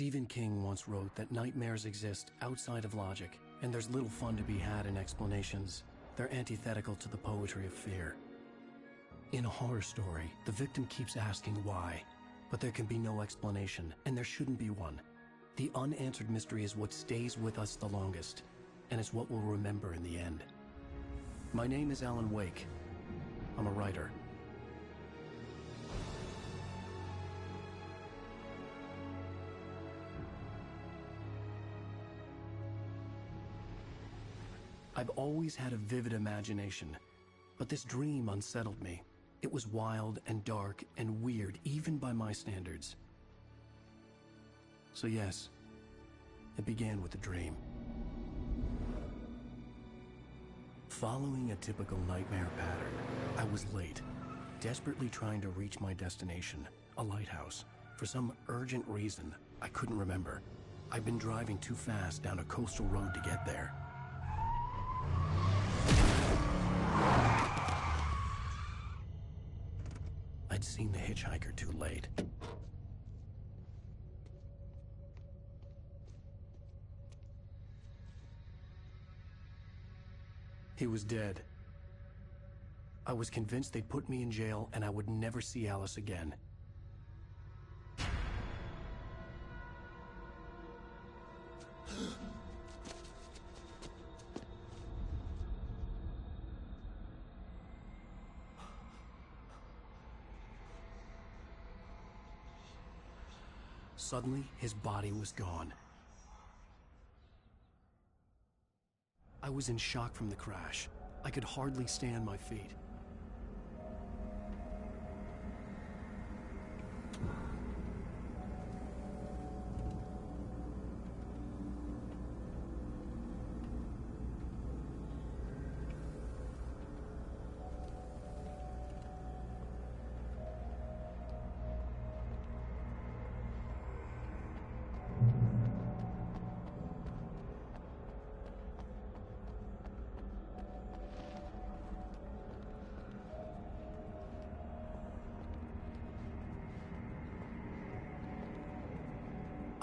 Stephen King once wrote that nightmares exist outside of logic, and there's little fun to be had in explanations. They're antithetical to the poetry of fear. In a horror story, the victim keeps asking why, but there can be no explanation, and there shouldn't be one. The unanswered mystery is what stays with us the longest, and it's what we'll remember in the end. My name is Alan Wake. I'm a writer. I've always had a vivid imagination, but this dream unsettled me. It was wild and dark and weird, even by my standards. So yes, it began with a dream. Following a typical nightmare pattern, I was late, desperately trying to reach my destination, a lighthouse. For some urgent reason, I couldn't remember. I'd been driving too fast down a coastal road to get there. I'd seen the hitchhiker too late. He was dead. I was convinced they'd put me in jail and I would never see Alice again. Suddenly, his body was gone. I was in shock from the crash. I could hardly stand my feet.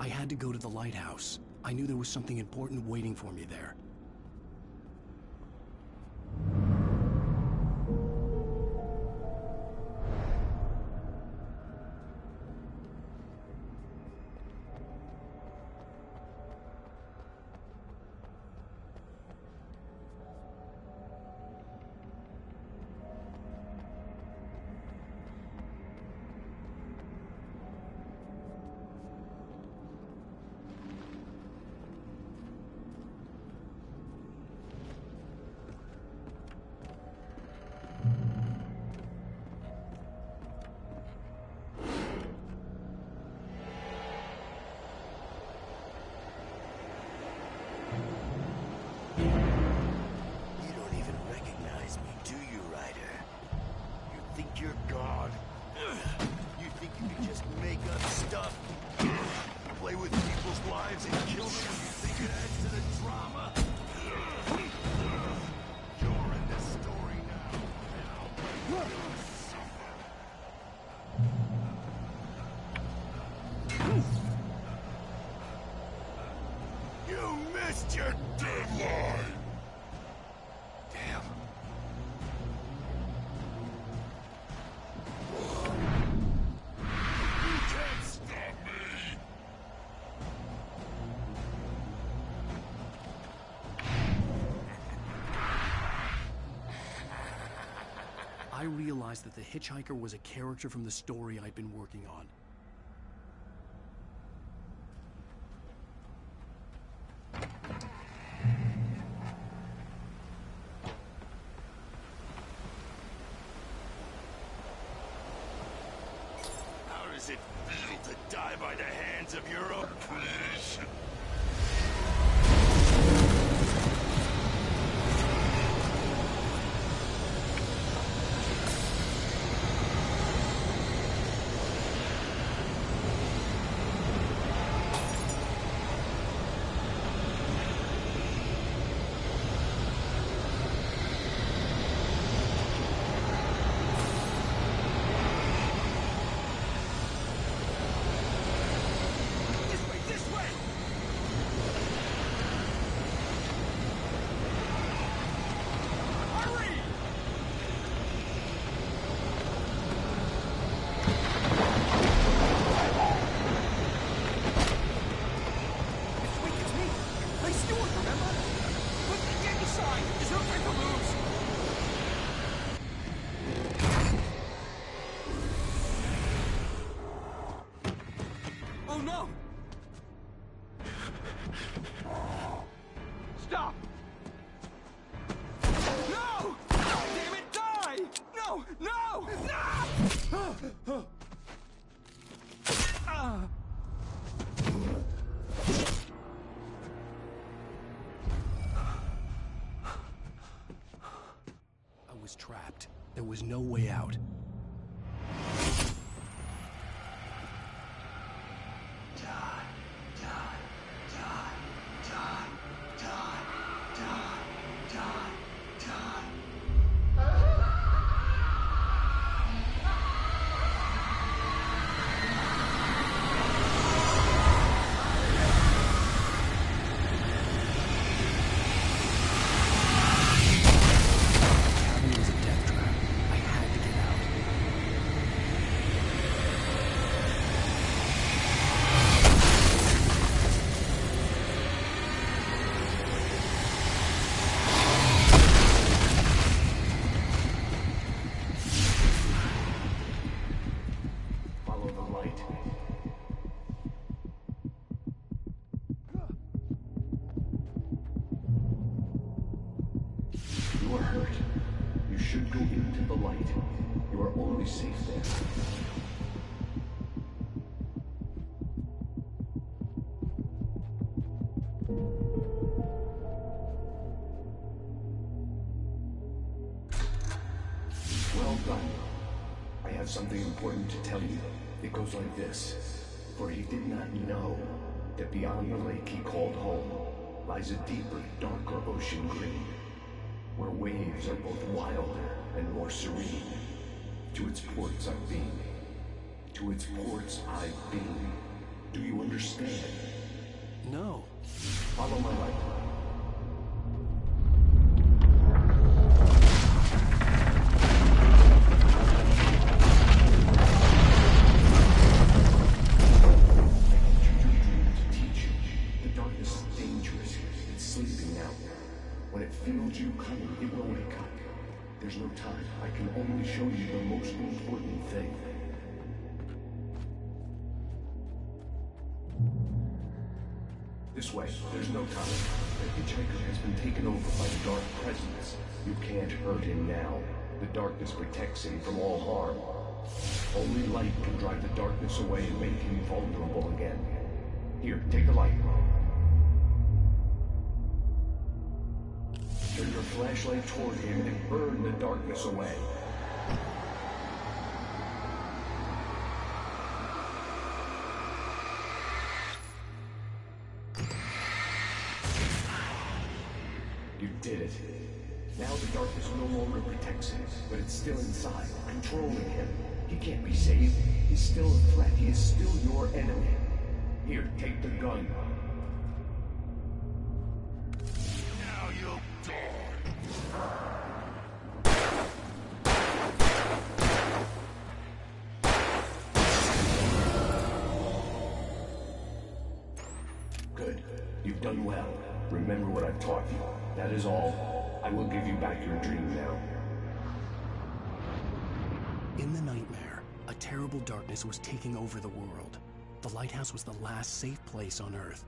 I had to go to the lighthouse. I knew there was something important waiting for me there. Your deadline! Damn. You can't stop me! I realized that the hitchhiker was a character from the story I'd been working on. How does it feel to die by the hands of your own creation? This way! trapped. There was no way out. You are hurt. You should go into the light. You are only safe there. Well done. I have something important to tell you. It goes like this. For he did not know that beyond the lake he called home lies a deeper, darker ocean green, where waves are both wilder and more serene. To its ports I've been. To its ports I've been. Do you understand? No. Follow my light. You coming, it will wake up. There's no time. I can only show you the most important thing. This way. There's no time. The hitchhiker has been taken over by the dark presence. You can't hurt him now. The darkness protects him from all harm. Only light can drive the darkness away and make him vulnerable again. Here, take the light. Turn your flashlight toward him and burn the darkness away. You did it. Now the darkness no longer protects him, but it's still inside, controlling him. He can't be saved. He's still a threat. He is still your enemy. Here, take the gun. Now you'll die. Good. You've done well. Remember what I've taught you. That is all. I will give you back your dream now. In the nightmare, a terrible darkness was taking over the world. The lighthouse was the last safe place on Earth.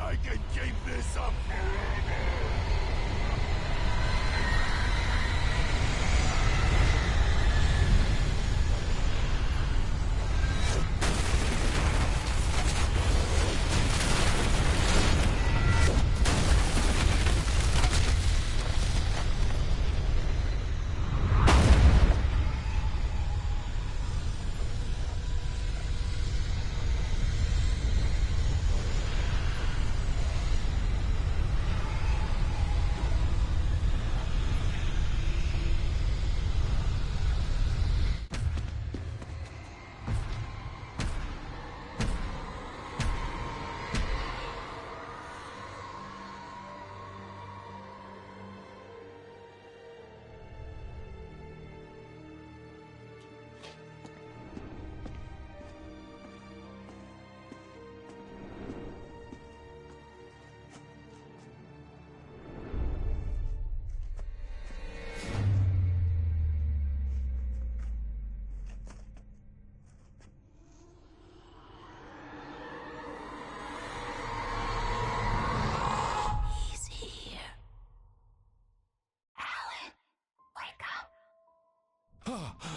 I can keep this up forever!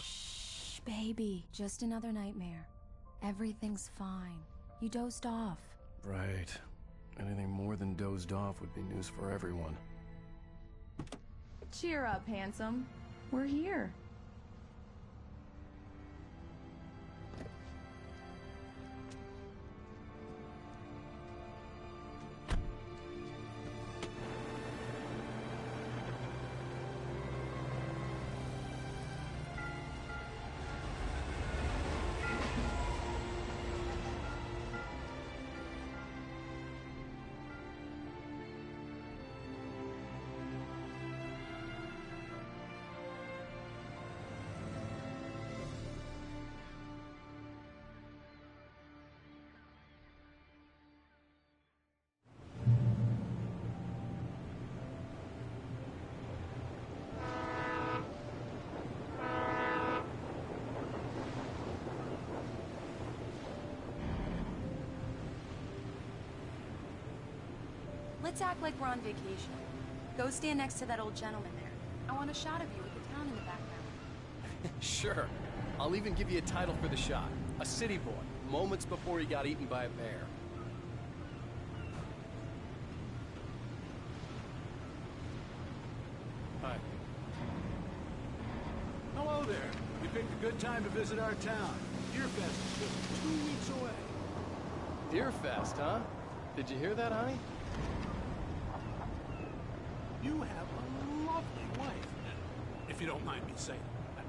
Shh, baby. Just another nightmare. Everything's fine. You dozed off. Right. Anything more than dozed off would be news for everyone. Cheer up, handsome. We're here. Let's act like we're on vacation. Go stand next to that old gentleman there. I want a shot of you with the town in the background. Sure. I'll even give you a title for the shot. A city boy, moments before he got eaten by a bear. Hi. Hello there. You picked a good time to visit our town. Deerfest is just 2 weeks away. Deerfest, huh? Did you hear that, honey? You have a lovely wife. If you don't mind me saying.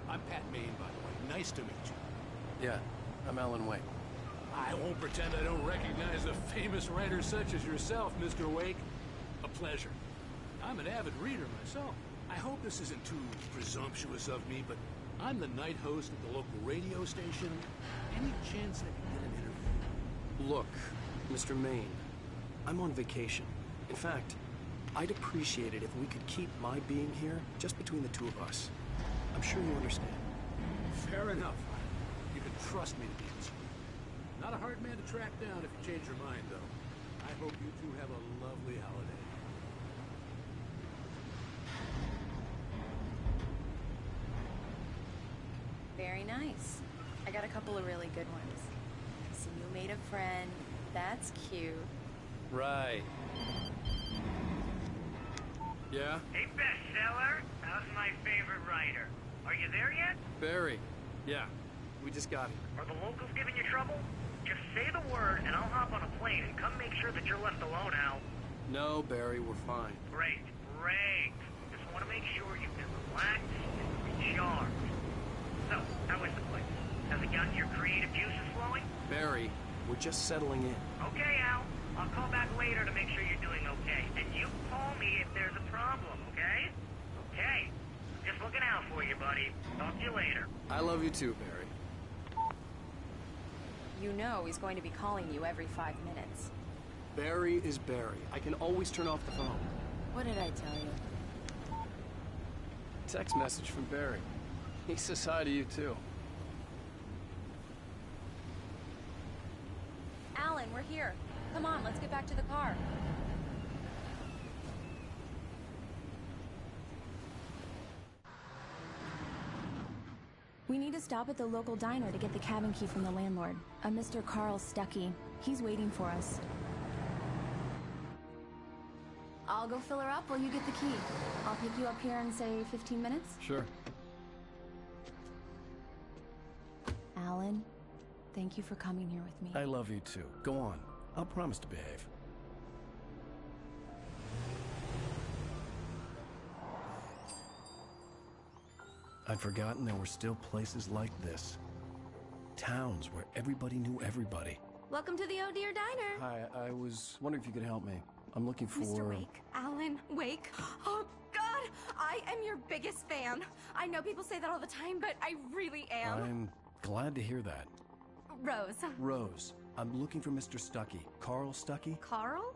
I'm Pat Maine, by the way. Nice to meet you. Yeah, I'm Alan Wake. I won't pretend I don't recognize a famous writer such as yourself, Mr. Wake. A pleasure. I'm an avid reader myself. I hope this isn't too presumptuous of me, but I'm the night host at the local radio station. Any chance I can get an interview? Look, Mr. Maine, I'm on vacation. In fact, I'd appreciate it if we could keep my being here just between the two of us. I'm sure you understand. Fair enough. You can trust me to be discreet. Not a hard man to track down if you change your mind, though. I hope you two have a lovely holiday. Very nice. I got a couple of really good ones. So you made a friend. That's cute. Right. Yeah? Hey, bestseller, how's my favorite writer? Are you there yet? Barry. Yeah. We just got here. Are the locals giving you trouble? Just say the word and I'll hop on a plane and come make sure that you're left alone, Al. No, Barry, we're fine. Great, great. Just want to make sure you can relax and recharge. So, how is the place? Has it gotten your creative juices flowing? Barry, we're just settling in. Okay, Al. I'll call back later to make sure you're doing okay. And you call me if there's a problem, okay? Okay. Just looking out for you, buddy. Talk to you later. I love you too, Barry. You know he's going to be calling you every 5 minutes. Barry is Barry. I can always turn off the phone. What did I tell you? Text message from Barry. He says hi to you too. Alan, we're here. Come on, let's get back to the car. We need to stop at the local diner to get the cabin key from the landlord, a Mr. Carl Stuckey. He's waiting for us. I'll go fill her up while you get the key. I'll pick you up here in, say, 15 minutes? Sure. Alan, thank you for coming here with me. I love you too. Go on. I'll promise to behave. I'd forgotten there were still places like this. Towns where everybody knew everybody. Welcome to the Oh Dear Diner. Hi, I was wondering if you could help me. I'm looking for... Mr. Wake. Alan Wake. Oh, God! I am your biggest fan. I know people say that all the time, but I really am. I'm glad to hear that. Rose. Rose, I'm looking for Mr. Stuckey. Carl Stuckey? Carl?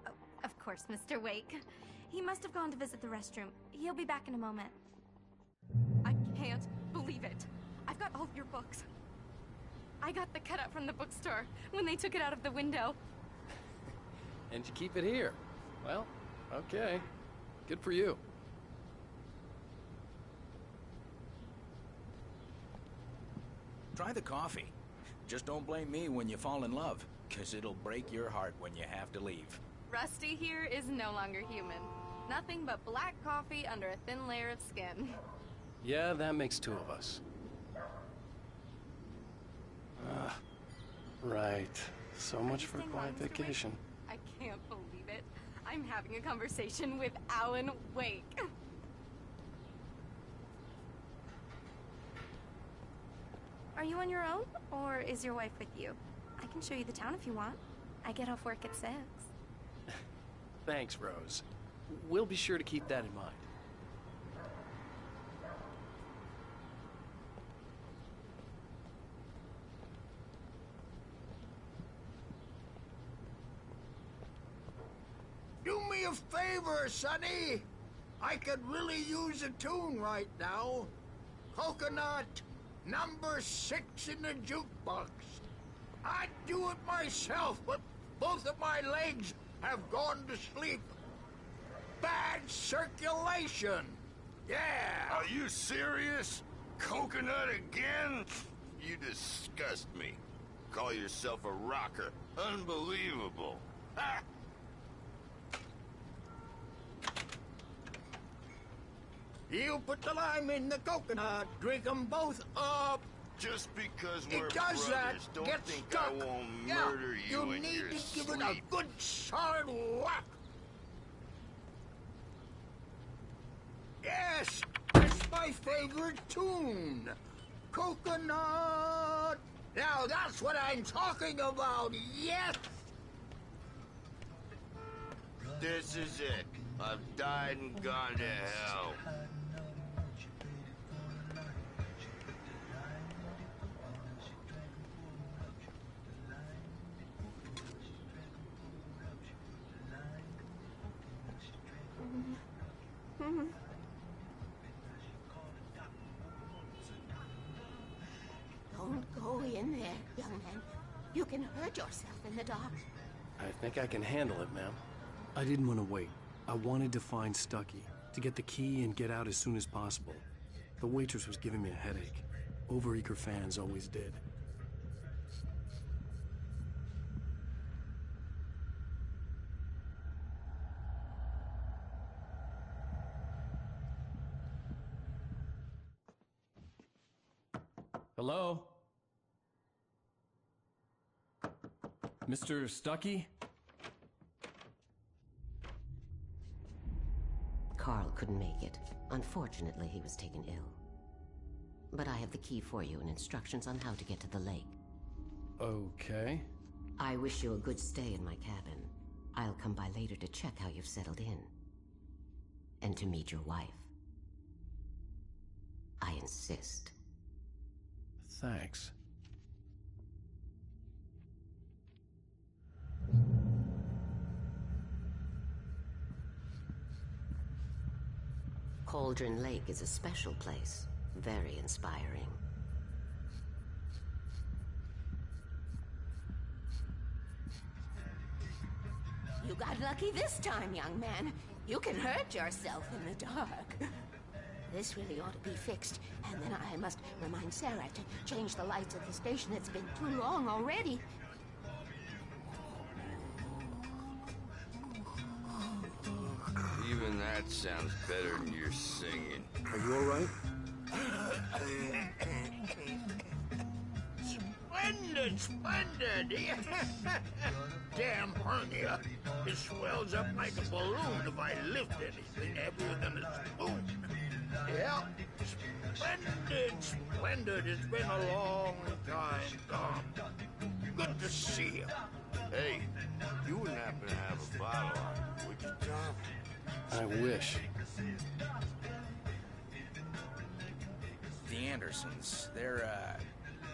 Oh, of course, Mr. Wake. He must have gone to visit the restroom. He'll be back in a moment. I can't believe it. I've got all of your books. I got the cutout from the bookstore when they took it out of the window. And you keep it here. Well, okay. Good for you. Try the coffee. Just don't blame me when you fall in love, 'cause it'll break your heart when you have to leave. Rusty here is no longer human. Nothing but black coffee under a thin layer of skin. Yeah, that makes two of us. Right. So much for a quiet vacation. I can't believe it. I'm having a conversation with Alan Wake. Are you on your own, or is your wife with you? I can show you the town if you want. I get off work at 6. Thanks, Rose. We'll be sure to keep that in mind. Do me a favor, Sonny. I could really use a tune right now. Coconut, number 6 in the jukebox. I'd do it myself, but both of my legs have gone to sleep. Bad circulation. Yeah. Are you serious? Coconut again? You disgust me. Call yourself a rocker. Unbelievable. Ha! You put the lime in the coconut, drink them both up. Just because It we're does that. brothers, don't Get think stuck. I won't Yeah, murder you in need your to give sleep. it a good solid whack. Yes, it's my favorite tune. Coconut. Now that's what I'm talking about, yes. This is it. I've died and gone to hell. Don't go in there, young man. You can hurt yourself in the dark. I think I can handle it, ma'am. I didn't want to wait. I wanted to find Stuckey, to get the key and get out as soon as possible. The waitress was giving me a headache. Overeager fans always did. Hello? Mr. Stuckey? Carl couldn't make it. Unfortunately, he was taken ill. But I have the key for you and instructions on how to get to the lake. Okay. I wish you a good stay in my cabin. I'll come by later to check how you've settled in. And to meet your wife. I insist. Thanks. Cauldron Lake is a special place. Very inspiring. got lucky this time, young man. You can hurt yourself in the dark. This really ought to be fixed, and then I must remind Sarah to change the lights at the station. It's been too long already. Even that sounds better than your singing. Are you all right? Splendid, splendid! Damn hernia. It swells up like a balloon if I lift anything heavier than a spoon. Yeah, splendid, splendid. It's been a long time, Tom. Good to see you. Hey, you wouldn't happen to have a bottle on you, would you, Tom? I wish. The Andersons, they're,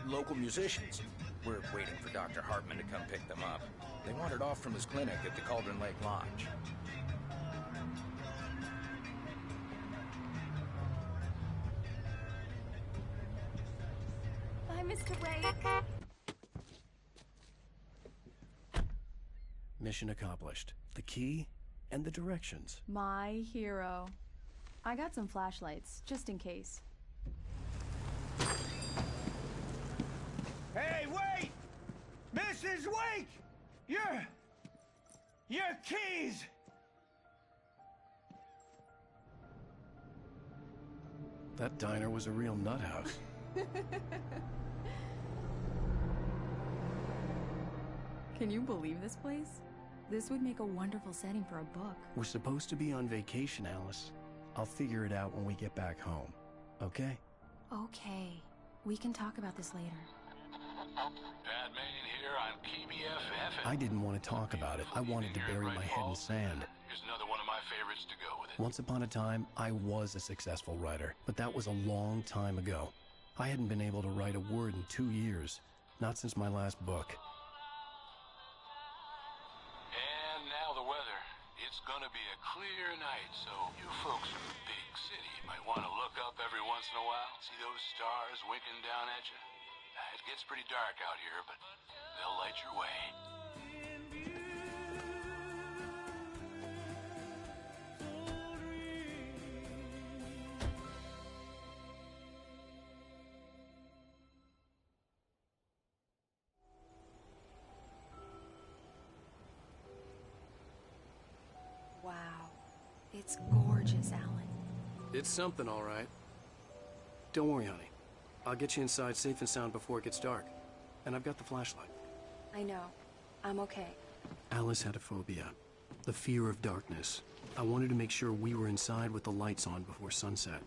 local musicians. We're waiting for Dr. Hartman to come pick them up. They wandered off from his clinic at the Cauldron Lake Lodge. Bye, Mr. Wake. Mission accomplished. The key and the directions. My hero. I got some flashlights, just in case. Hey, wait! Mrs. Wake! Your keys! That diner was a real nut house. Can you believe this place? This would make a wonderful setting for a book. We're supposed to be on vacation, Alice. I'll figure it out when we get back home. Okay? Okay. We can talk about this later. Batman here on KBFF. I didn't want to talk about it. I wanted to bury my head in sand. Here's another one of my favorites to go with it. Once upon a time, I was a successful writer, but that was a long time ago. I hadn't been able to write a word in 2 years, not since my last book. And now the weather. It's gonna be a clear night, so you folks in the big city might want to look up every once in a while. See those stars winking down at you? It gets pretty dark out here, but they'll light your way. Wow. It's gorgeous, Alan. It's something, all right. Don't worry, honey. I'll get you inside safe and sound before it gets dark. And I've got the flashlight. I know. I'm okay. Alice had a phobia. The fear of darkness. I wanted to make sure we were inside with the lights on before sunset.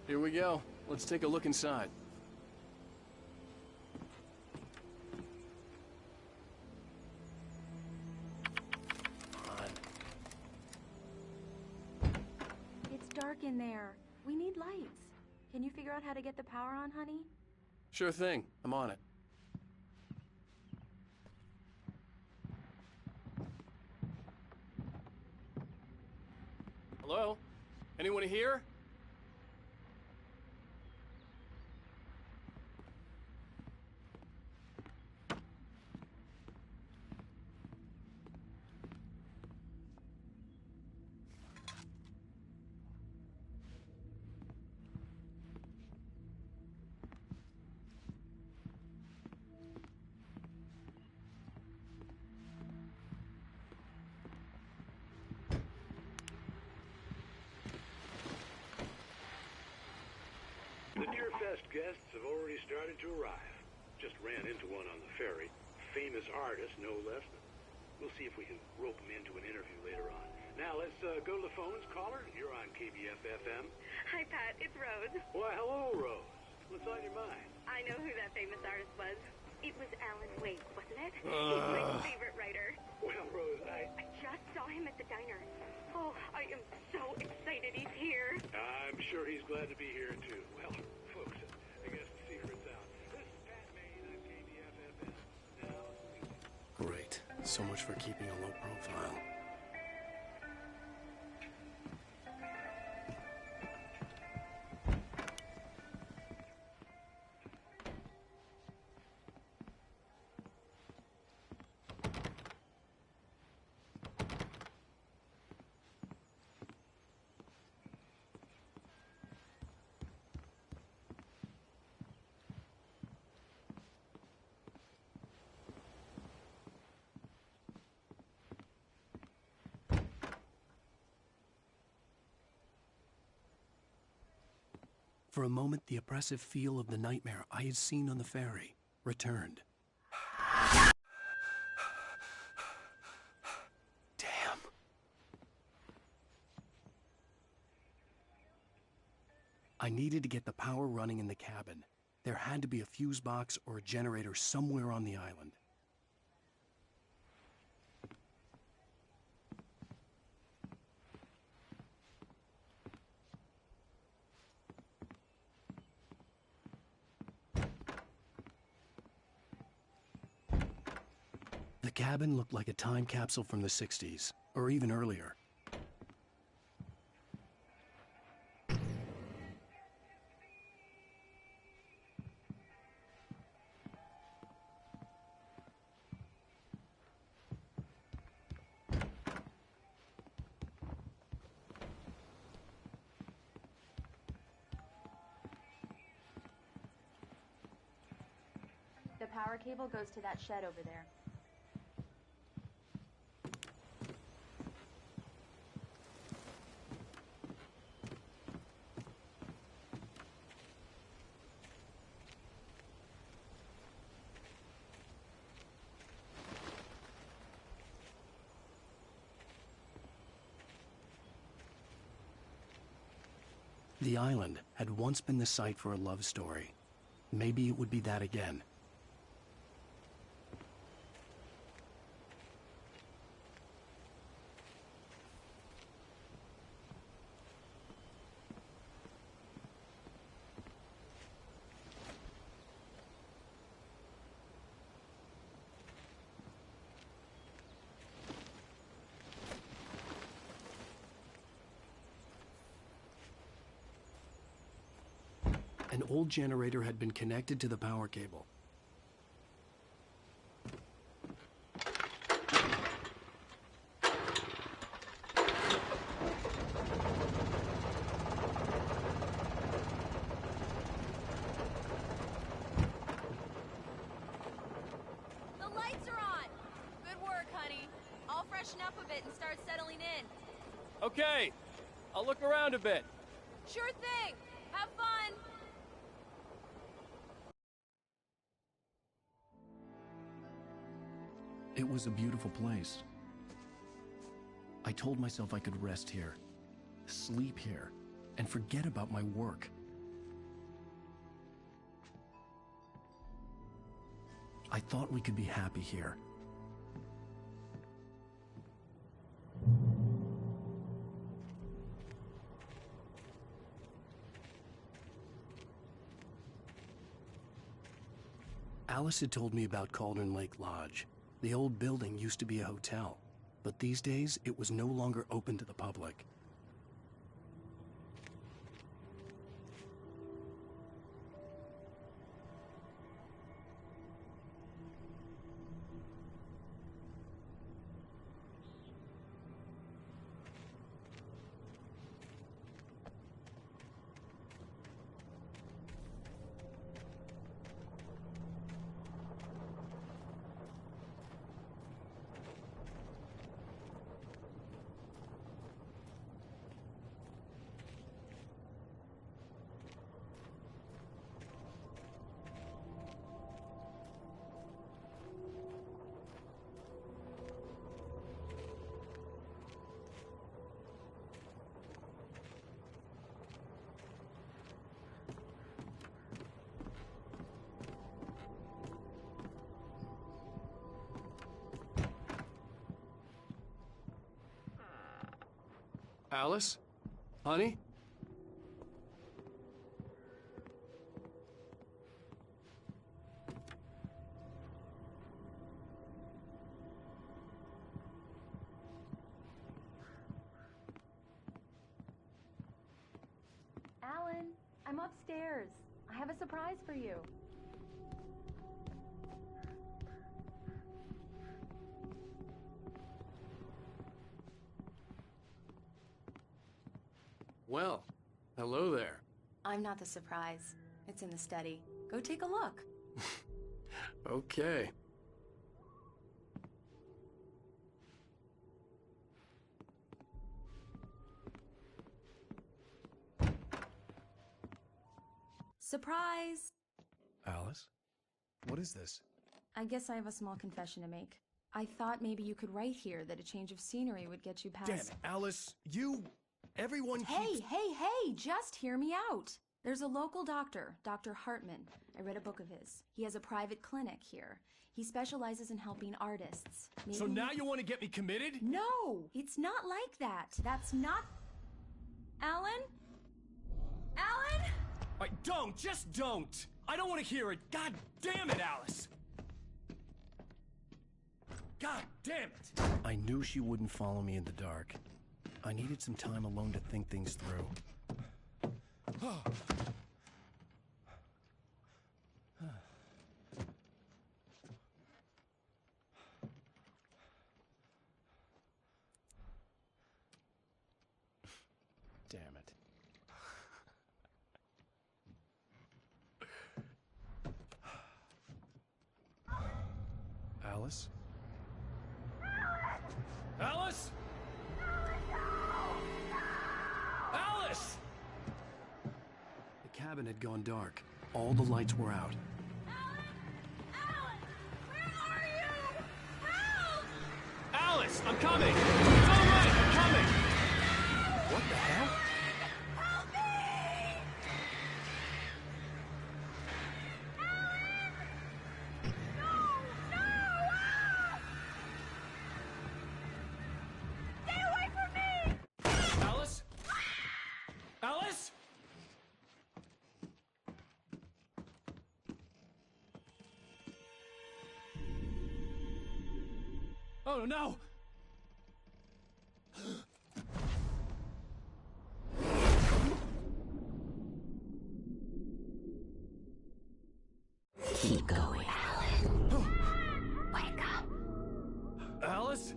Here we go. Let's take a look inside. It's dark in there. We need lights. Can you figure out how to get the power on, honey? Sure thing. I'm on it. Hello? Anyone here? fest guests have already started to arrive. Just ran into one on the ferry. Famous artist, no less. We'll see if we can rope him into an interview later on. Now, let's go to the phones. Caller, you're on KBF-FM. Hi, Pat. It's Rose. Why, hello, Rose. What's on your mind? I know who that famous artist was. It was Alan Wake, wasn't it? He's my favorite writer. Well, Rose, I just saw him at the diner. Oh, I am so excited he's here. I'm sure he's glad to be here, too. Well, folks, I guess the secret's out. This is Pat Maine on KBF-FM. Now... Great. So much for keeping a low profile. For a moment, the oppressive feel of the nightmare I had seen on the ferry returned. Damn. I needed to get the power running in the cabin. There had to be a fuse box or a generator somewhere on the island. The cabin looked like a time capsule from the 60s, or even earlier. The power cable goes to that shed over there. The island had once been the site for a love story. Maybe it would be that again. An old generator had been connected to the power cable. The lights are on! Good work, honey. I'll freshen up a bit and start settling in. Okay, I'll look around a bit. Sure thing! Have fun! It was a beautiful place. I told myself I could rest here, sleep here, and forget about my work. I thought we could be happy here. Alice had told me about Cauldron Lake Lodge. The old building used to be a hotel, but these days it was no longer open to the public. Alice? Honey? Alan, I'm upstairs. I have a surprise for you. Well, hello there. I'm not the surprise. It's in the study. Go take a look. Okay. Surprise! Alice? What is this? I guess I have a small confession to make. I thought maybe you could write here that a change of scenery would get you past... Damn it, Alice! Everyone keeps... Hey! Just hear me out! There's a local doctor, Dr. Hartman. I read a book of his. He has a private clinic here. He specializes in helping artists. Maybe... So now you want to get me committed? No! It's not like that. That's not... Alan? Alan? Just don't! I don't want to hear it! God damn it, Alice! God damn it! I knew she wouldn't follow me in the dark. I needed some time alone to think things through. Damn it. Alice? Alice? Alice! The cabin had gone dark. All the lights were out. Alice, I'm coming! It's all right, I'm coming! What the hell? Help me! Stay away from me! Alice? Alice? Oh no! Keep going, Alan. Wake up. Alice?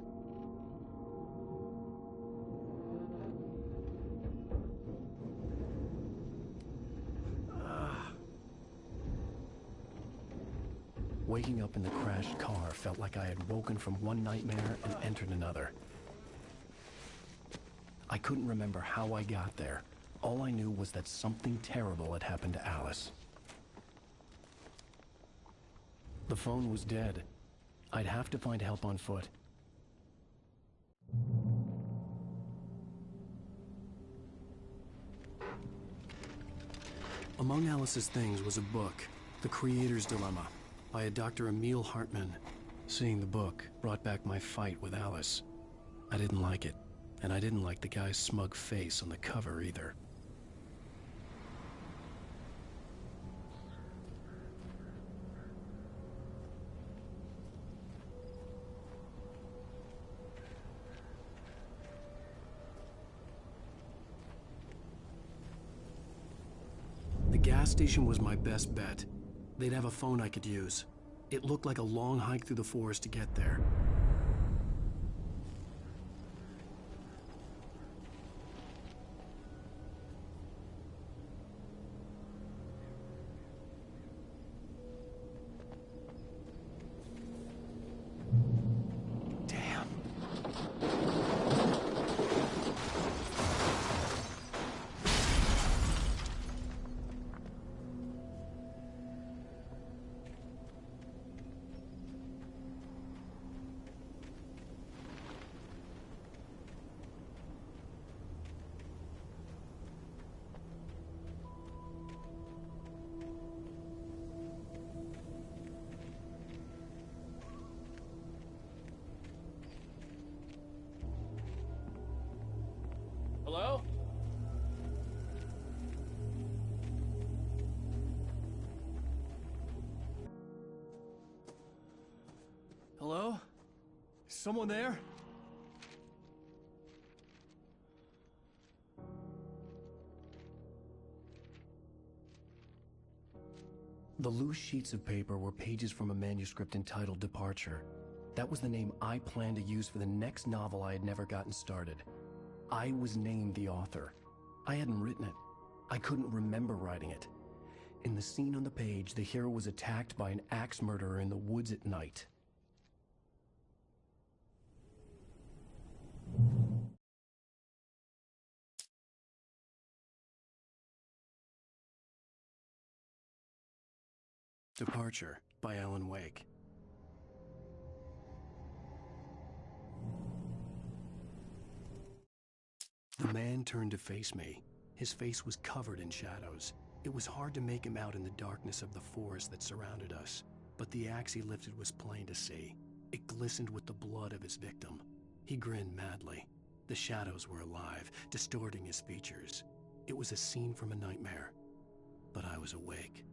Waking up in the crashed car felt like I had woken from one nightmare and entered another. I couldn't remember how I got there. All I knew was that something terrible had happened to Alice. The phone was dead. I'd have to find help on foot. Among Alice's things was a book, The Creator's Dilemma, by a Dr. Emil Hartman. Seeing the book brought back my fight with Alice. I didn't like it, and I didn't like the guy's smug face on the cover either. The gas station was my best bet. They'd have a phone I could use. It looked like a long hike through the forest to get there. Hello? Is someone there? The loose sheets of paper were pages from a manuscript entitled Departure. That was the name I planned to use for the next novel I had never gotten started. I was named the author. I hadn't written it. I couldn't remember writing it. In the scene on the page, the hero was attacked by an axe murderer in the woods at night. Departure by Alan Wake. The man turned to face me. His face was covered in shadows. It was hard to make him out in the darkness of the forest that surrounded us, but the axe he lifted was plain to see. It glistened with the blood of his victim. He grinned madly. The shadows were alive, distorting his features. It was a scene from a nightmare, but I was awake.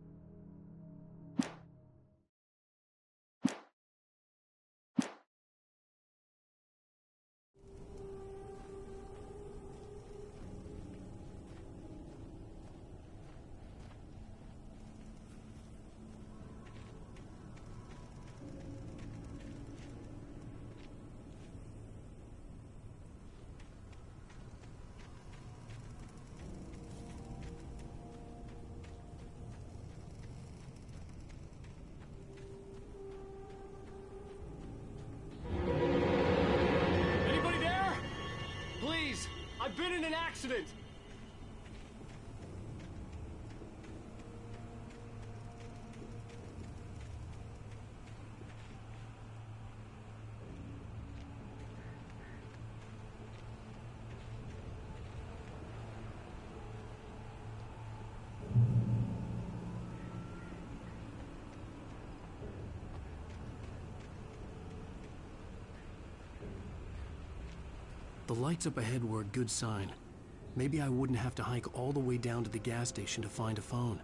I've been in an accident! The lights up ahead were a good sign. Maybe I wouldn't have to hike all the way down to the gas station to find a phone.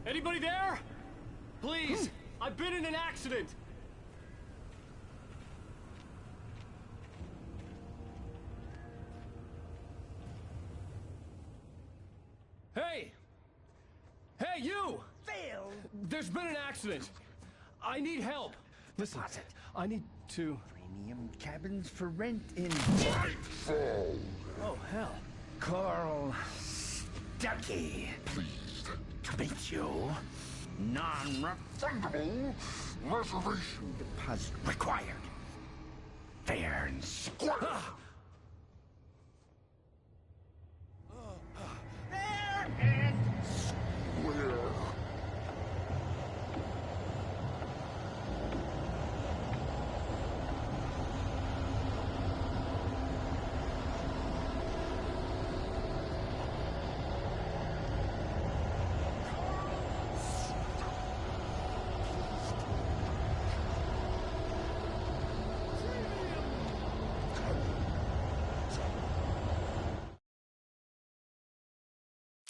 Anybody there? Please! I've been in an accident! Hey! Hey, you! Phil! There's been an accident! I need help! Listen, I need to... Premium cabins for rent in... Nightfall! Oh, hell. Carl Stuckey. Please. To meet you. Non-refundable reservation deposit required. Fair and square. Fair and square.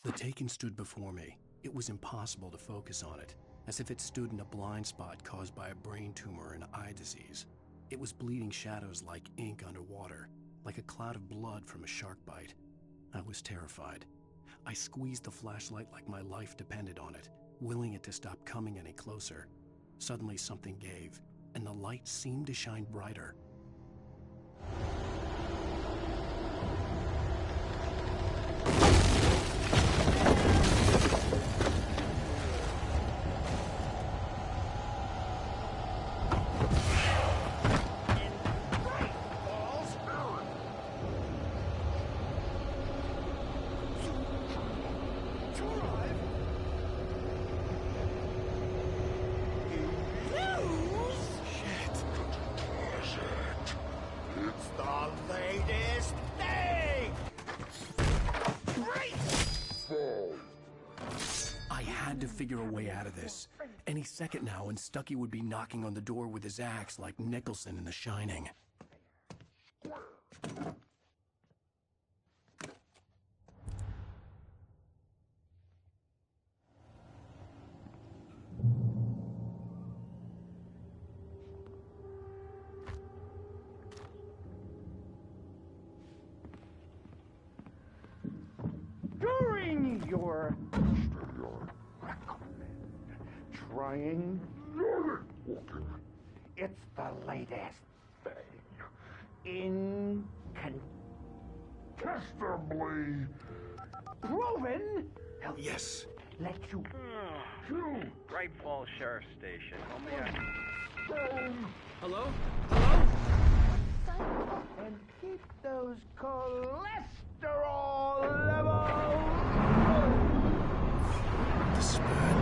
The Taken stood before me. It was impossible to focus on it, as if it stood in a blind spot caused by a brain tumor and eye disease. It was bleeding shadows like ink underwater, like a cloud of blood from a shark bite. I was terrified. I squeezed the flashlight like my life depended on it, willing it to stop coming any closer. Suddenly something gave, and the light seemed to shine brighter. had to figure a way out of this. Any second now, and Stucky would be knocking on the door with his axe like Nicholson in The Shining. During your trying, it's the latest thing. Incontestably proven. Yes. Let you choose. Great Falls Sheriff Station. Hello? And keep those cholesterol levels. The spread.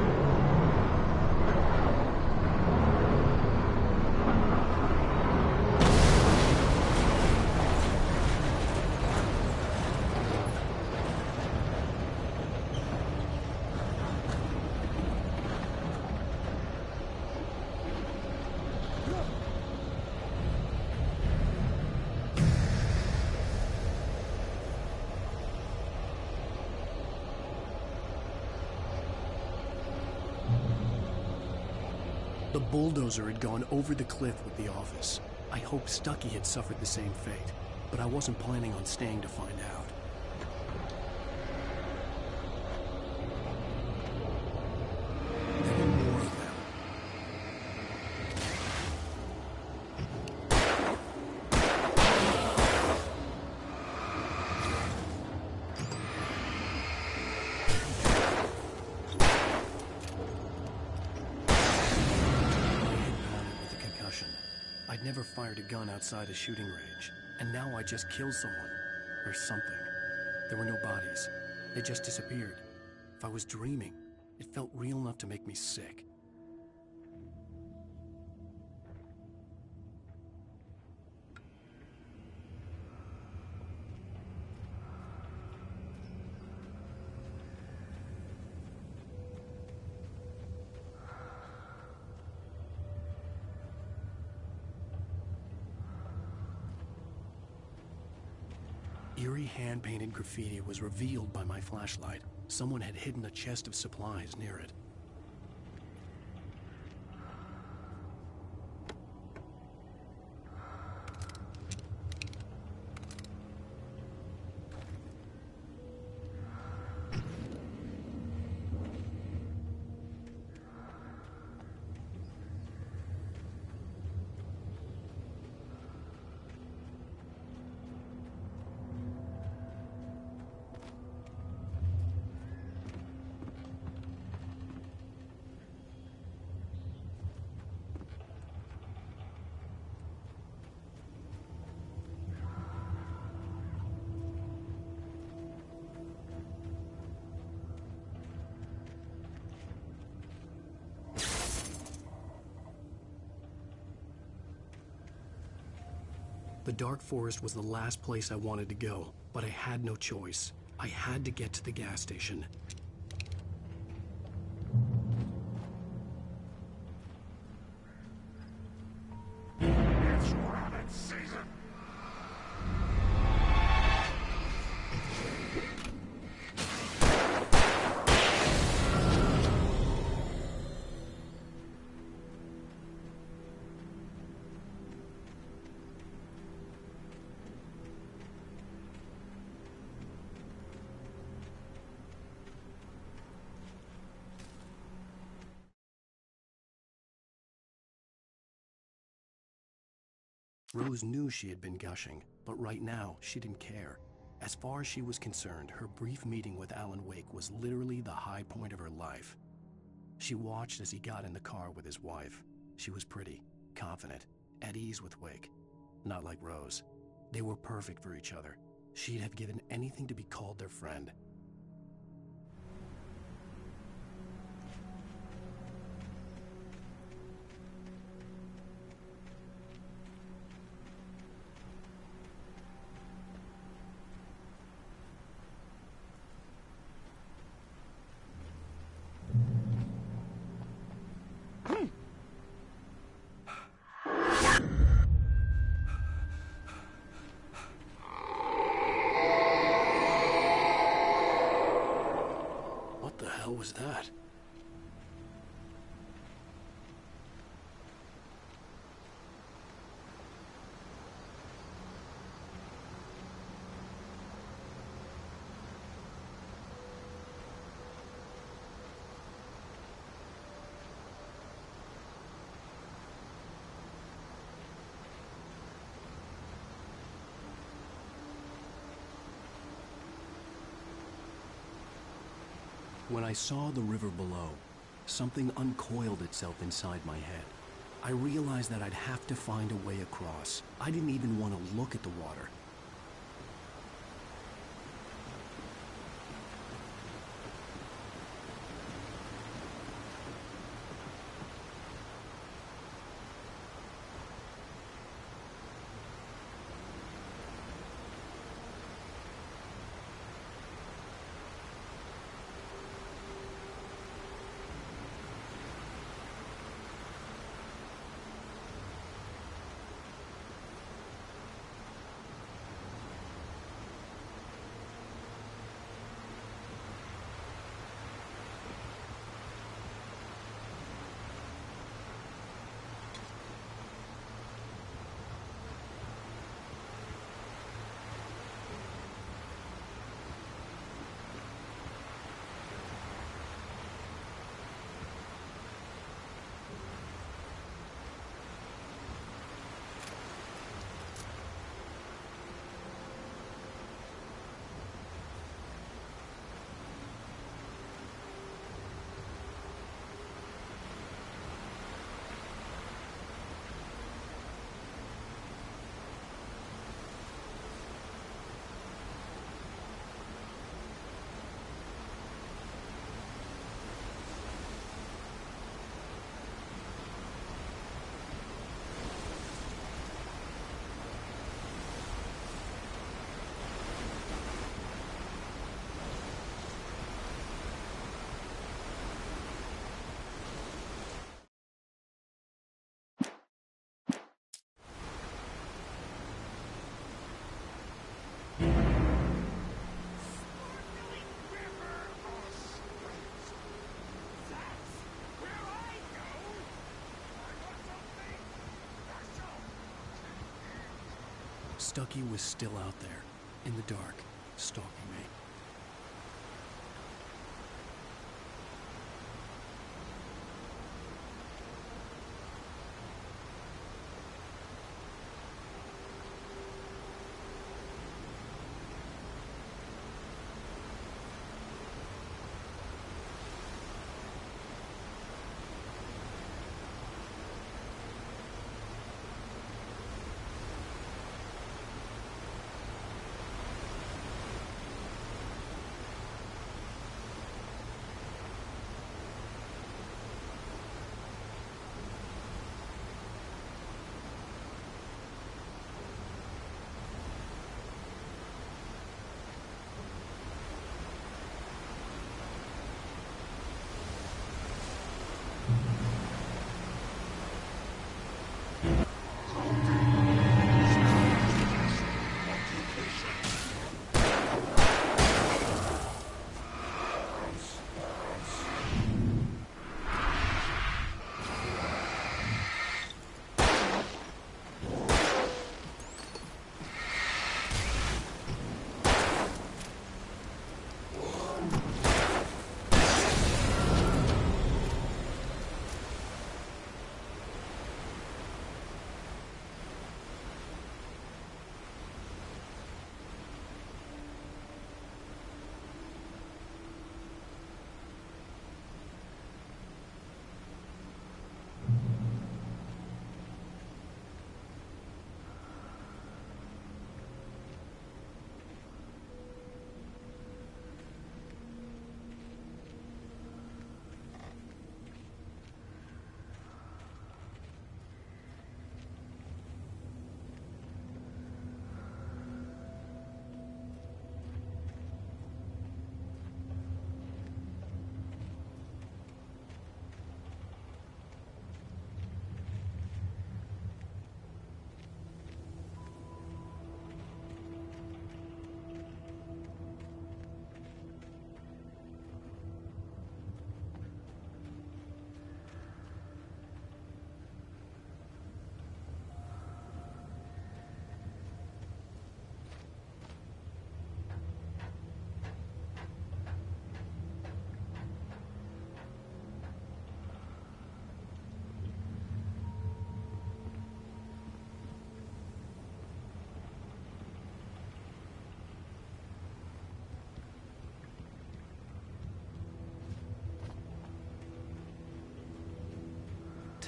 The bulldozer had gone over the cliff with the office. I hoped Stucky had suffered the same fate, but I wasn't planning on staying to find out. There were more of them. I'd never fired a gun outside a shooting range, and now I just killed someone. Or something. There were no bodies. They just disappeared. If I was dreaming, it felt real enough to make me sick. Eerie hand-painted graffiti was revealed by my flashlight. Someone had hidden a chest of supplies near it. The dark forest was the last place I wanted to go, but I had no choice. I had to get to the gas station. It's rabbit season. Rose knew she had been gushing, but right now, she didn't care. As far as she was concerned, her brief meeting with Alan Wake was literally the high point of her life. She watched as he got in the car with his wife. She was pretty, confident, at ease with Wake. Not like Rose. They were perfect for each other. She'd have given anything to be called their friend. hell was that? When I saw the river below, something uncoiled itself inside my head. I realized that I'd have to find a way across. I didn't even want to look at the water. Stucky was still out there, in the dark, stalking me.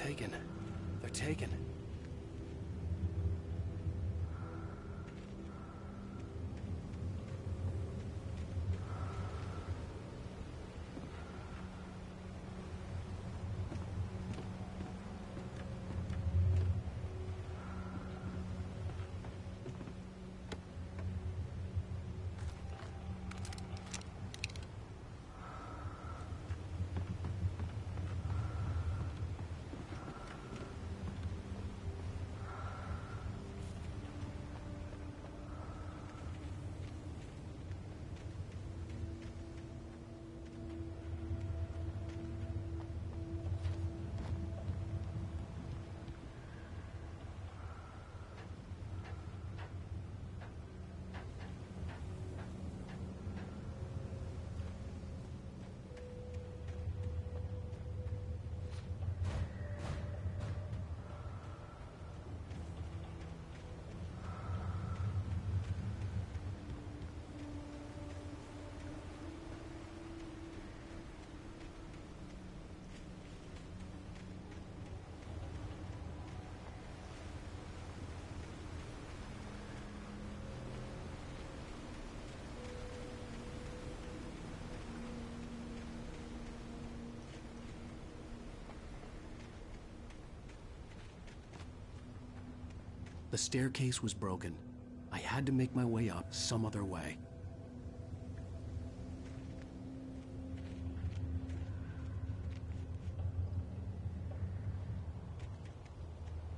taken. They're taken. The staircase was broken. I had to make my way up some other way.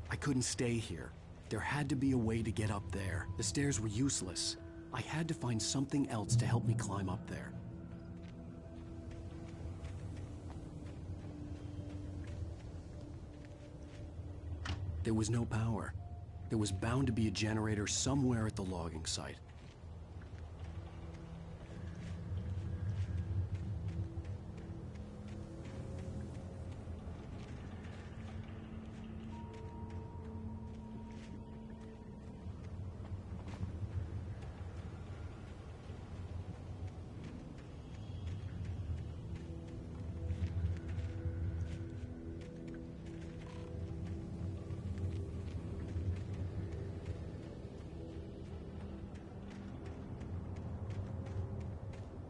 I couldn't stay here. There had to be a way to get up there. The stairs were useless. I had to find something else to help me climb up there. There was no power. There was bound to be a generator somewhere at the logging site.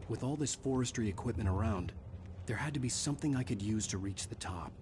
With all this forestry equipment around, there had to be something I could use to reach the top.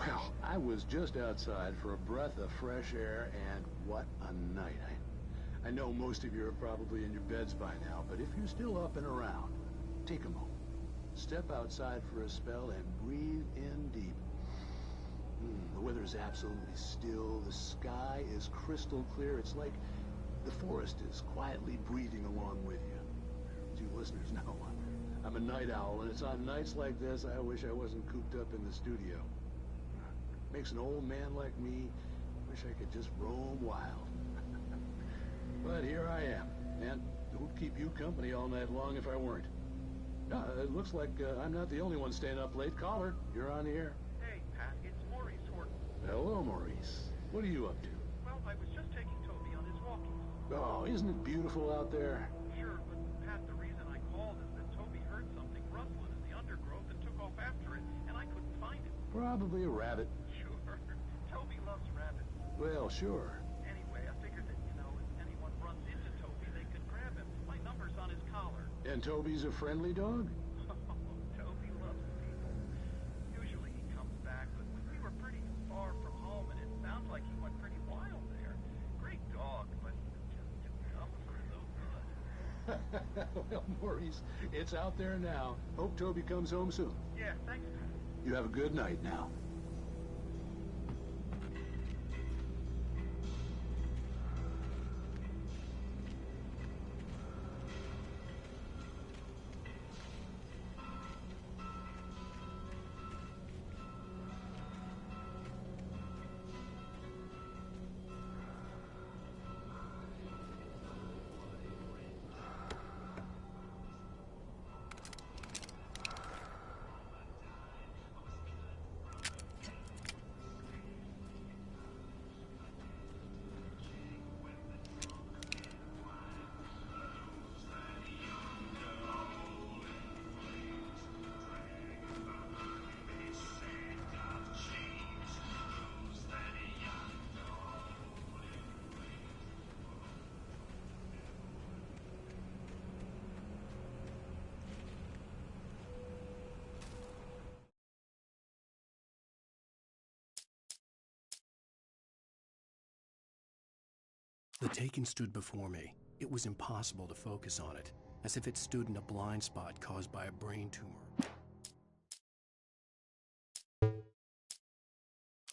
Well, I was just outside for a breath of fresh air, and what a night. I know most of you are probably in your beds by now, but if you're still up and around, take a moment. Step outside for a spell and breathe in deep. The weather is absolutely still. The sky is crystal clear. It's like the forest is quietly breathing along with you. As you listeners know, I'm a night owl, and it's on nights like this I wish I wasn't cooped up in the studio. Makes an old man like me wish I could just roam wild. But here I am, and who'd keep you company all night long if I weren't? It looks like I'm not the only one staying up late. Caller, you're on the air. Hey, Pat, it's Maurice Horton. Hello, Maurice. What are you up to? Well, I was just taking Toby on his walkies. Oh, isn't it beautiful out there? Sure, but Pat, the reason I called is that Toby heard something rustling in the undergrowth and took off after it, and I couldn't find it. Probably a rabbit. Sure. Toby loves rabbits. Well, sure. Anyway, I figured that, if anyone runs into Toby, they could grab him. My number's on his collar. And Toby's a friendly dog? Toby loves people. Usually he comes back, but we were pretty far from home, and it sounds like he went pretty wild there. Great dog, but just too dumb for so good. Well, Maurice, it's out there now. Hope Toby comes home soon. Yeah, thanks, Pat. You have a good night now. The Taken stood before me. It was impossible to focus on it, as if it stood in a blind spot caused by a brain tumor.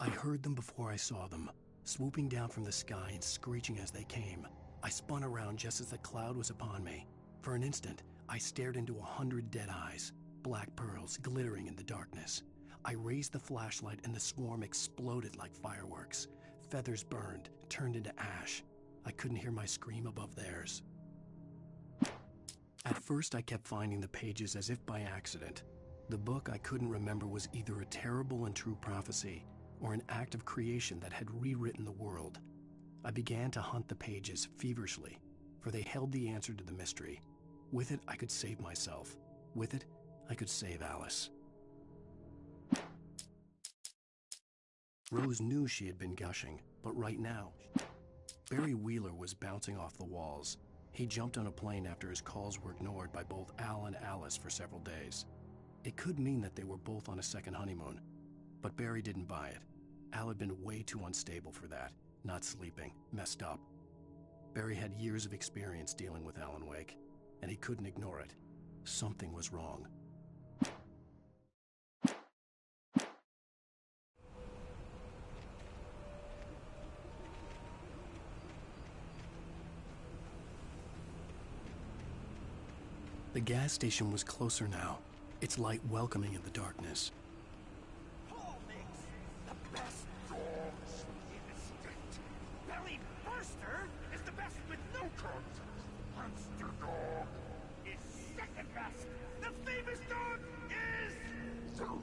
I heard them before I saw them, swooping down from the sky and screeching as they came. I spun around just as the cloud was upon me. For an instant, I stared into 100 dead eyes, black pearls glittering in the darkness. I raised the flashlight and the swarm exploded like fireworks. Feathers burned, turned into ash. I couldn't hear my scream above theirs. At first, I kept finding the pages as if by accident. The book I couldn't remember was either a terrible and true prophecy or an act of creation that had rewritten the world. I began to hunt the pages feverishly, for they held the answer to the mystery. With it, I could save myself. With it, I could save Alice. Rose knew she had been gushing, but right now, Barry Wheeler was bouncing off the walls. He jumped on a plane after his calls were ignored by both Al and Alice for several days. It could mean that they were both on a second honeymoon, but Barry didn't buy it. Al had been way too unstable for that, not sleeping, messed up. Barry had years of experience dealing with Alan Wake, and he couldn't ignore it. Something was wrong. The gas station was closer now, its light welcoming in the darkness. Paul makes the best dogs in the state. Belly Burster is the best with no contest. Monster Dog is second best. The famous dog is... Zoom.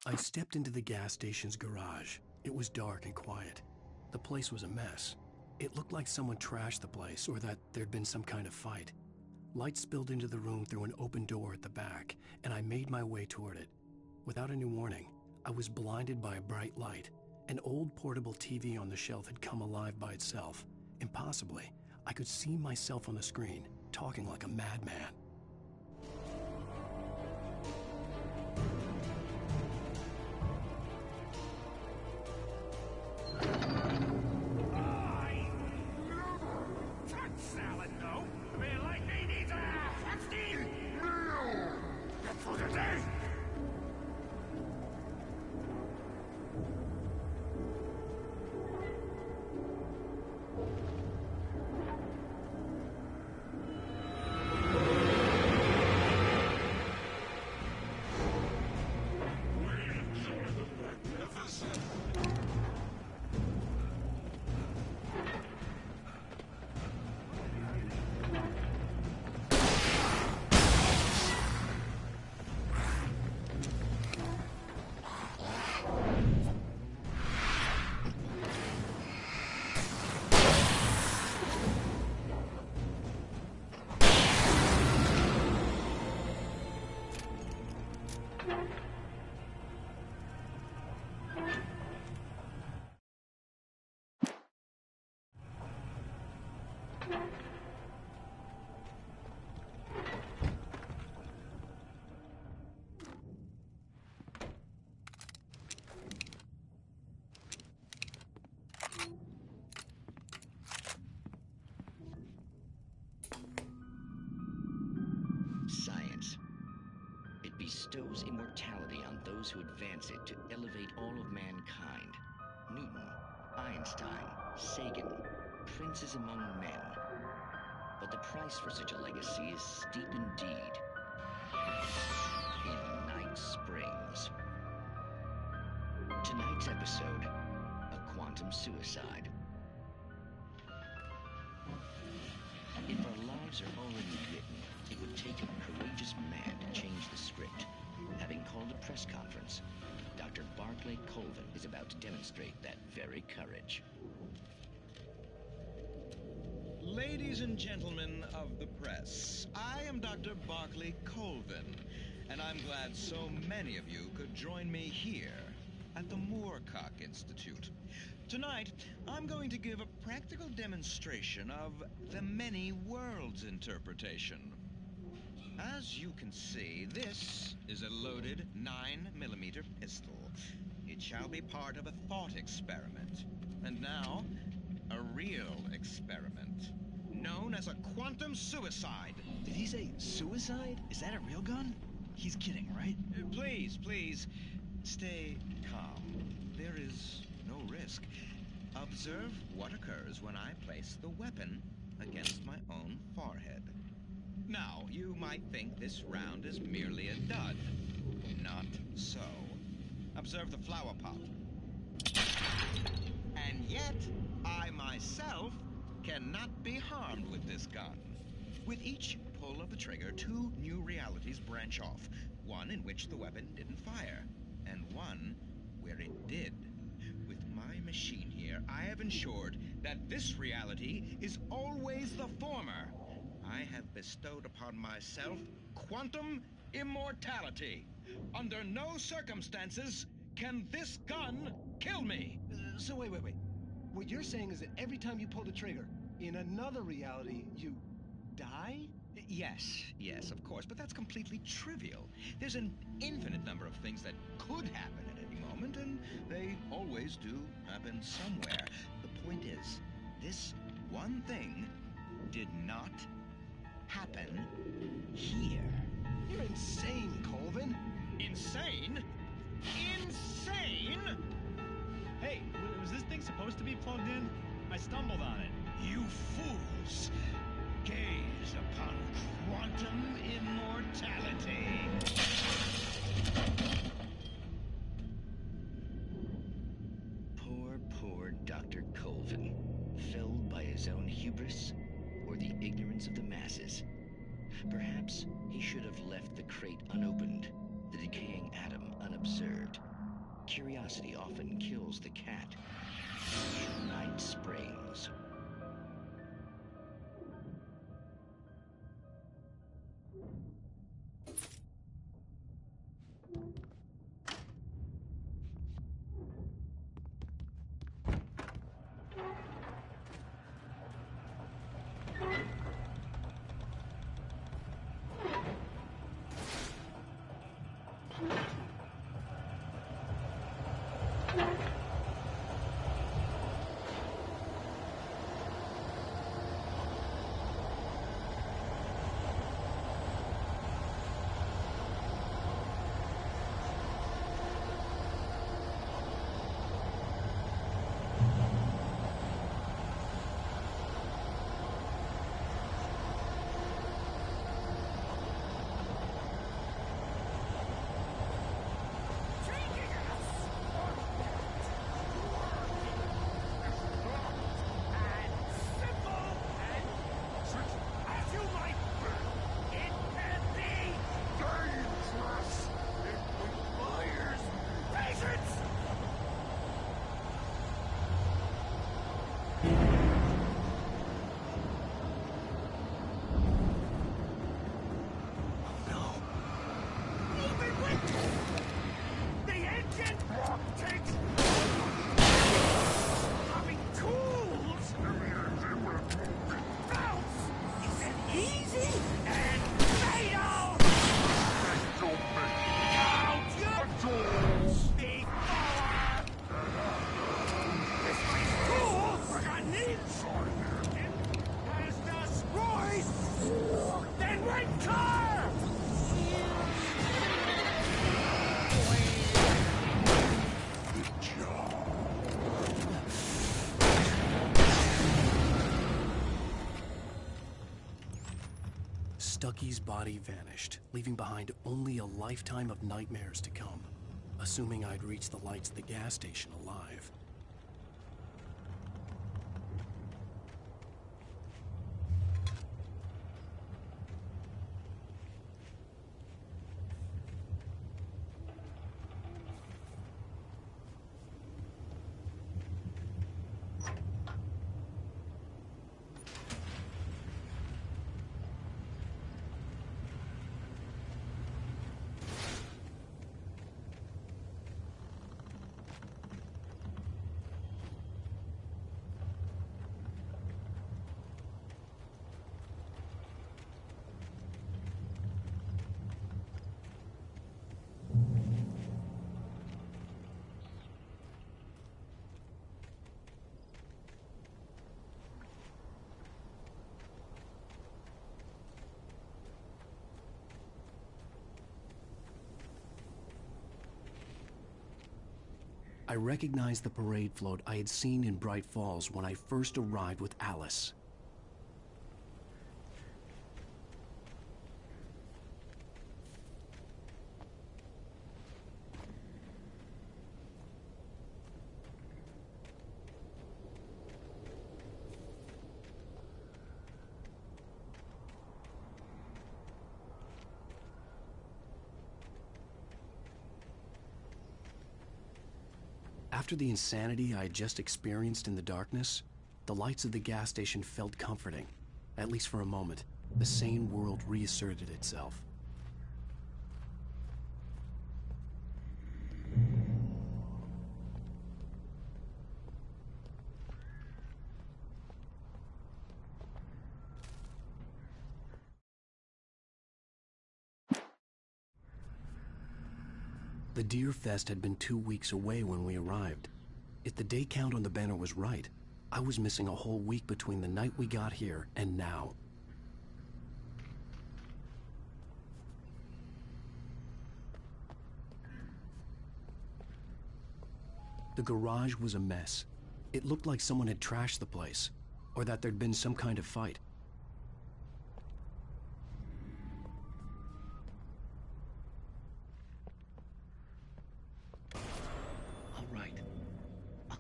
I stepped into the gas station's garage. It was dark and quiet. The place was a mess. It looked like someone trashed the place or that there'd been some kind of fight. Light spilled into the room through an open door at the back, and I made my way toward it. Without any warning, I was blinded by a bright light. An old portable TV on the shelf had come alive by itself. Impossibly, I could see myself on the screen, talking like a madman. Salad, no. A man like me needs a Epstein. No. That's for the day. Science. It bestows immortality on those who advance it to elevate all of mankind. Newton, Einstein, Sagan, princes among men. But the price for such a legacy is steep indeed. In Night Springs. Tonight's episode, a quantum suicide. If our lives are already written, it would take a courageous man to change the script. Having called a press conference, Dr. Barclay Colvin is about to demonstrate that very courage. Ladies and gentlemen of the press, I am Dr. Barclay Colvin, and I'm glad so many of you could join me here at the Moorcock Institute. Tonight, I'm going to give a practical demonstration of the many worlds interpretation. As you can see, this is a loaded 9mm pistol. It shall be part of a thought experiment. And now, a real experiment, known as a quantum suicide. Did he say suicide? Is that a real gun? He's kidding, right? Please, please, stay calm. There is no risk. Observe what occurs when I place the weapon against my own forehead. Now, you might think this round is merely a dud. Not so. Observe the flower pot. And yet, I myself cannot be harmed with this gun. With each pull of the trigger, two new realities branch off. One in which the weapon didn't fire, and one where it did. With my machine here, I have ensured that this reality is always the former. I have bestowed upon myself quantum immortality. Under no circumstances can this gun kill me. So wait. What you're saying is that every time you pull the trigger, in another reality, you die? Yes, of course, but that's completely trivial. There's an infinite number of things that could happen at any moment, and they always do happen somewhere. The point is, this one thing did not happen here. You're insane, Colvin. Insane? Insane? Hey, was this thing supposed to be plugged in? I stumbled on it. You fools! Gaze upon quantum immortality. Poor Dr. Colvin, felled by his own hubris or the ignorance of the masses. Perhaps he should have left the crate unopened, the decaying atom unobserved. Curiosity often kills the cat. Night Springs. Stucky's body vanished, leaving behind only a lifetime of nightmares to come. Assuming I'd reach the lights at the gas station alive. I recognized the parade float I had seen in Bright Falls when I first arrived with Alice. After the insanity I had just experienced in the darkness, the lights of the gas station felt comforting. At least for a moment, the sane world reasserted itself. The Deer Fest had been 2 weeks away when we arrived. If the day count on the banner was right, I was missing a whole week between the night we got here and now. The garage was a mess. It looked like someone had trashed the place, or that there'd been some kind of fight.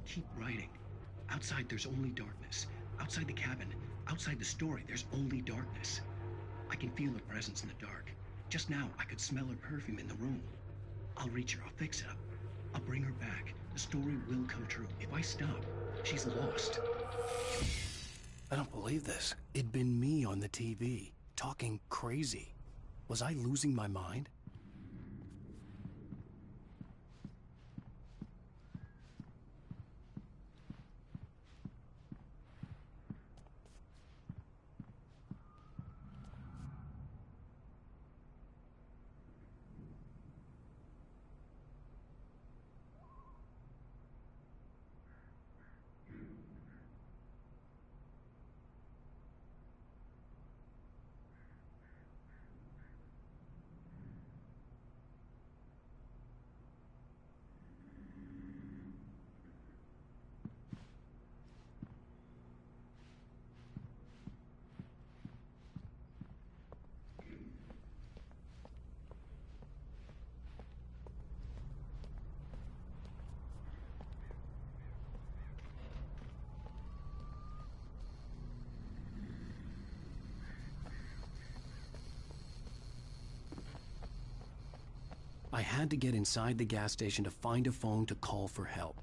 Keep writing. Outside, there's only darkness. Outside the cabin, outside the story, there's only darkness. I can feel her presence in the dark. Just now, I could smell her perfume in the room. I'll reach her. I'll fix it up. I'll bring her back. The story will come true. If I stop, she's lost. I don't believe this. It'd been me on the TV, talking crazy. Was I losing my mind? I had to get inside the gas station to find a phone to call for help.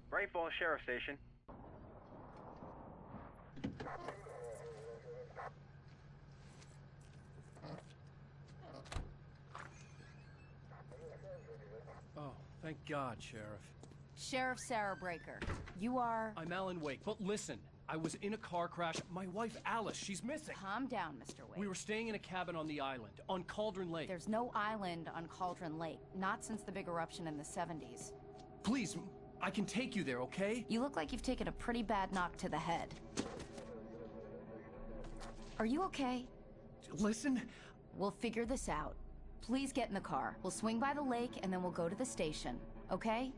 Great Falls Sheriff Station. Oh, thank God, Sheriff. Sheriff Sarah Breaker. You are... I'm Alan Wake, but listen. I was in a car crash. My wife, Alice, she's missing. Calm down, Mr. Wake. We were staying in a cabin on the island, on Cauldron Lake. There's no island on Cauldron Lake. Not since the big eruption in the 70s. Please, I can take you there, okay? You look like you've taken a pretty bad knock to the head. Are you okay? Listen. We'll figure this out. Please get in the car. We'll swing by the lake and then we'll go to the station, okay?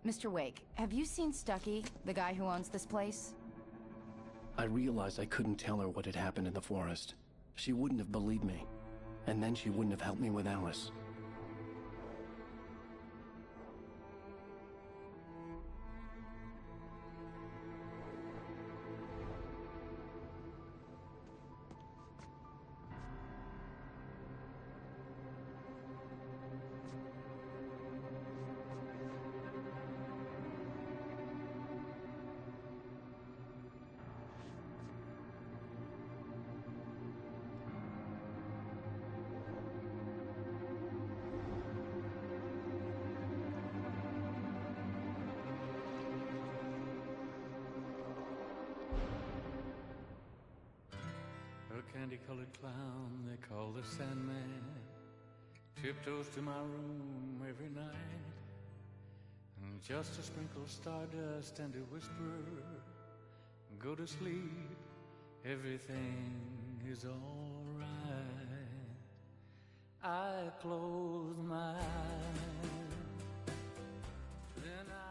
Mr. Wake, have you seen Stucky, the guy who owns this place? I realized I couldn't tell her what had happened in the forest. She wouldn't have believed me. And then she wouldn't have helped me with Alice. Candy-colored clown they call the Sandman tiptoes to my room every night, and just to sprinkle stardust and to whisper, go to sleep, everything is all right. I close my eyes, then I